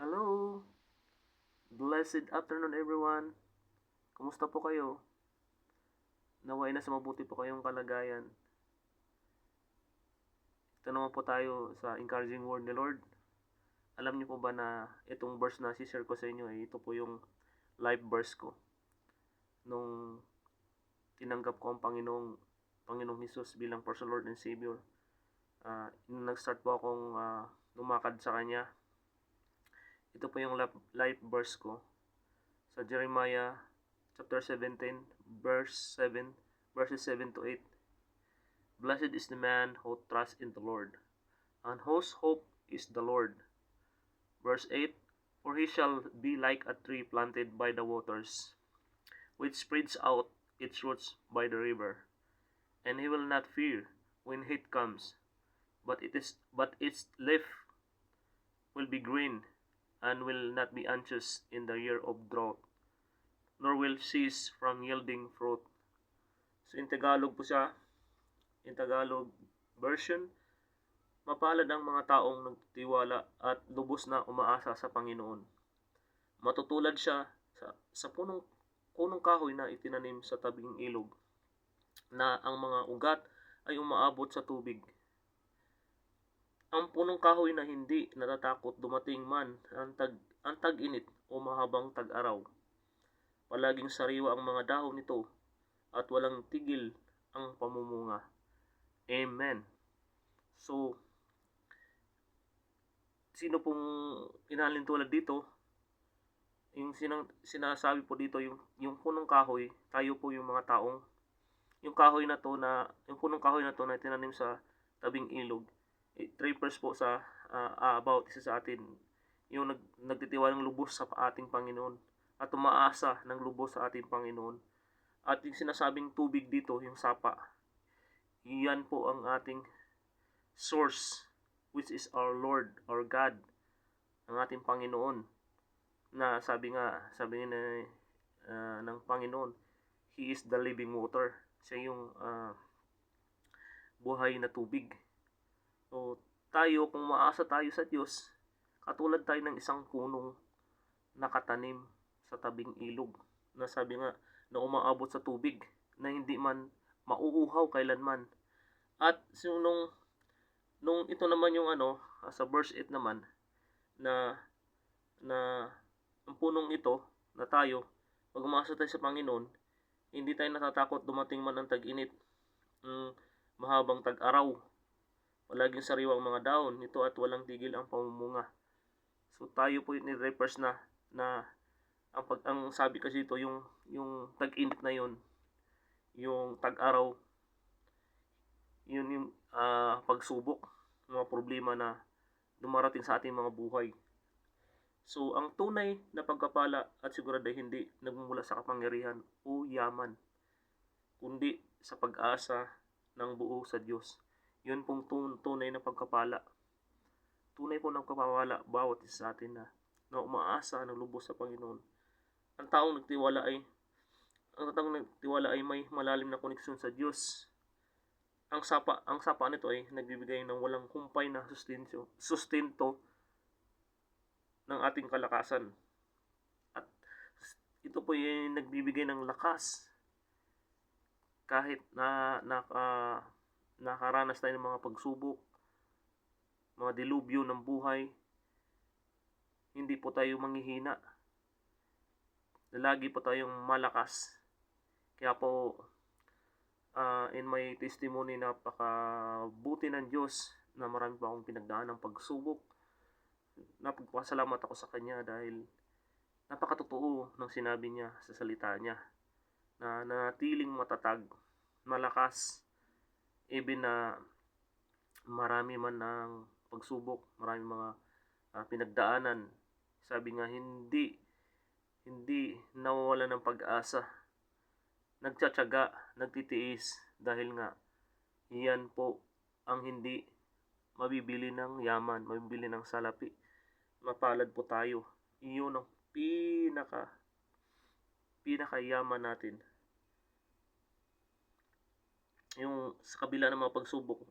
Hello! Blessed afternoon everyone! Kumusta po kayo? Naway na sa mabuti po kayong kalagayan. Ito naman po tayo sa encouraging word ni Lord. Alam niyo po ba na itong verse na si-share ko sa inyo ito po yung life verse ko nung tinanggap ko ang Panginoong Hesus bilang personal Lord and Savior. Nung nag-start po akong lumakad sa Kanya, ito po yung life verse ko sa Jeremiah chapter 17 verses 7 to 8. Blessed is the man who trusts in the Lord, and whose hope is the Lord. Verse 8, for he shall be like a tree planted by the waters, which spreads out its roots by the river, and he will not fear when heat comes, but its leaf will be green, and will not be anxious in the year of drought, nor will cease from yielding fruit. So in Tagalog po siya, in Tagalog version, mapalad ang mga taong nagtitiwala at lubos na umaasa sa Panginoon. Matutulad siya sa punong kahoy na itinanim sa tabing ilog, na ang mga ugat ay umaabot sa tubig. Ang punong kahoy na hindi natatakot dumating man ang tag-init o mahabang tag-araw. Palaging sariwa ang mga dahon nito at walang tigil ang pamumunga. Amen. So, sino pong inalin tulad dito? Yung sinasabi po dito, yung punong kahoy, tayo po yung mga taong, yung punong kahoy na to na tinanim sa tabing ilog, it refers po sa about isa sa atin, yung nagtitiwala ng lubos sa ating Panginoon at umaasa ng lubos sa ating Panginoon. At yung sinasabing tubig dito, yung sapa, yan po ang ating source, which is our Lord, our God, ang ating Panginoon, na sabi ng Panginoon, He is the living water. Siya yung buhay na tubig. So, tayo, kung maasa tayo sa Diyos, katulad tayo ng isang punong nakatanim sa tabing ilog, na sabi nga, na umaabot sa tubig, na hindi man mauuhaw kailanman. At so, nung ito naman yung sa verse 8 naman, na ang punong ito, na tayo, pag umasa tayo sa Panginoon, hindi tayo natatakot dumating man ang tag-init, mahabang tag-araw. Palaging sariwa ang mga dahon nito at walang tigil ang pamumunga. So tayo po yung refers na ang sabi kasi ito, yung tag-init na yun, yung tag-araw, yun yung pagsubok, mga problema na dumarating sa ating mga buhay. So, ang tunay na pagkapala at sigurado ay hindi nagmumula sa kapangyarihan o yaman, kundi sa pag-asa ng buo sa Diyos. Yun pong tunay na pagkapala. Tunay po ng pagkapala bawat isa sa atin na umaasa ng lubos sa Panginoon. Ang taong nagtiwala ay may malalim na koneksyon sa Diyos. Ang sapa nito ay nagbibigay ng walang humpay na sustento ng ating kalakasan. At ito po yung nagbibigay ng lakas kahit na nakaranas tayo ng mga pagsubok, mga dilubyo ng buhay. Hindi po tayo manghihina. Lagi po tayong malakas. Kaya po in my testimony, napakabuti ng Diyos na marami pa akong pinagdaan ng pagsubok. Napagpasalamat ako sa Kanya dahil napakatotoo ng sinabi niya sa salita niya, na nanatiling matatag, malakas, even na marami man ng pagsubok, marami mga pinagdaanan. Sabi nga, hindi nawawala ng pag-asa, nagtsatsaga, nagtitiis, dahil nga iyan po ang hindi mabibili ng yaman, mabibili ng salapi. Mapalad po tayo. Iyon ang pinakayaman natin. Yung sa kabila ng mga pagsubok,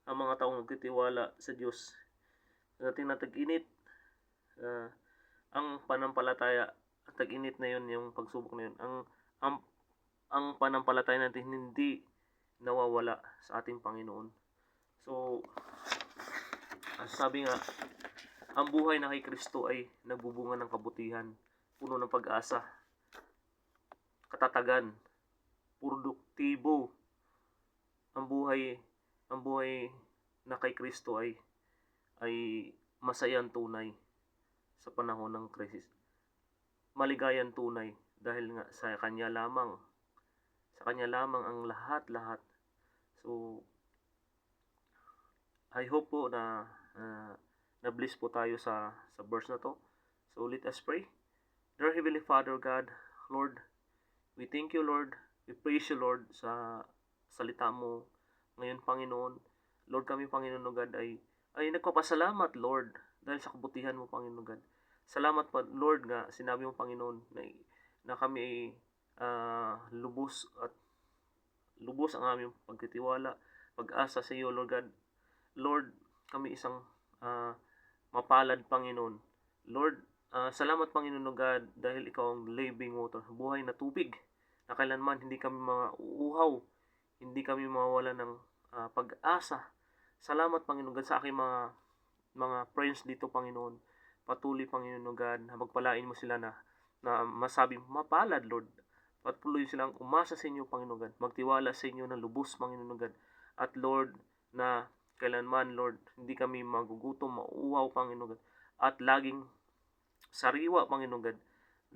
ang mga taong nagtitiwala sa Diyos, sa dating na tag-init, Ah, ang pananampalataya, tag-init na 'yun, yung pagsubok na 'yun, ang ang pananampalataya natin hindi nawawala sa ating Panginoon. So, sabi nga, ang buhay na kay Kristo ay nagbubunga ng kabutihan, puno ng pag-asa, katatagan, produktibo. Ang buhay na kay Kristo ay masayang tunay sa panahon ng krisis. Maligayang tunay dahil nga sa kanya lamang ang lahat-lahat. So, I hope po na na-bless po tayo sa verse na to. So, let us pray. Dear Heavenly Father God, Lord, we thank you, Lord. We praise you, Lord, sa salita mo ngayon, Panginoon. Lord, kami, Panginoon God, ay nagpapasalamat, Lord, dahil sa kabutihan mo, Panginoon God. Salamat pa, Lord, nga sinabi mo, Panginoon, na kami ay lubos ang aming pagtitiwala, pag-asa sa iyo, Lord God. Lord, kami isang mapalad, Panginoon. Lord, salamat, Panginoon God, dahil ikaw ang living water, buhay na tubig, na kailanman hindi kami mauuhaw, hindi kami mawawala ng pag-asa. Salamat, Panginoon God, sa aking mga friends dito, Panginoon. Patuloy, Panginoon God, na magpalain mo sila na masabing mapalad, Lord. Patuloy silang umasa sa inyo, Panginoon God. Magtiwala sa inyo ng lubos, Panginoon God. At Lord, na kailanman, Lord, hindi kami magugutom, mauuhaw, Panginoon God. At laging sariwa, Panginoon God.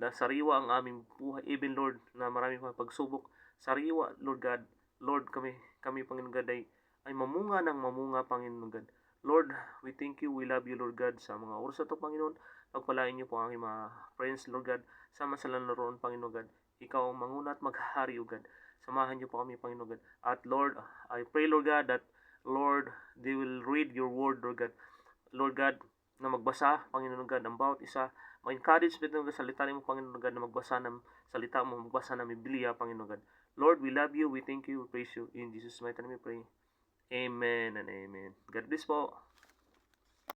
Na sariwa ang aming buhay. Even, Lord, na marami pang pagsubok. Sariwa, Lord God. Lord, kami, Panginoon God, ay mamunga ng mamunga, Panginoon God. Lord, we thank you, we love you, Lord God, sa mga oras na ito, Panginoon. Pagpalain niyo po ang aking mga friends, Lord God. Sama sila naroon, Panginoon God. Ikaw ang manguna at maghahari, O God. Samahan niyo po kami, Panginoon God. At Lord, I pray, Lord God, that Lord, they will read your word, Lord God. Lord God, na magbasa, Panginoon God, ng bawat isa. Ma-encourage, Panginoon God, salita mo, Panginoon God, na magbasa ng salita mo, magbasa ng Biblia, Panginoon God. Lord, we love you, we thank you, we praise you. In Jesus' mighty name we pray. Amen and amen. God bless po.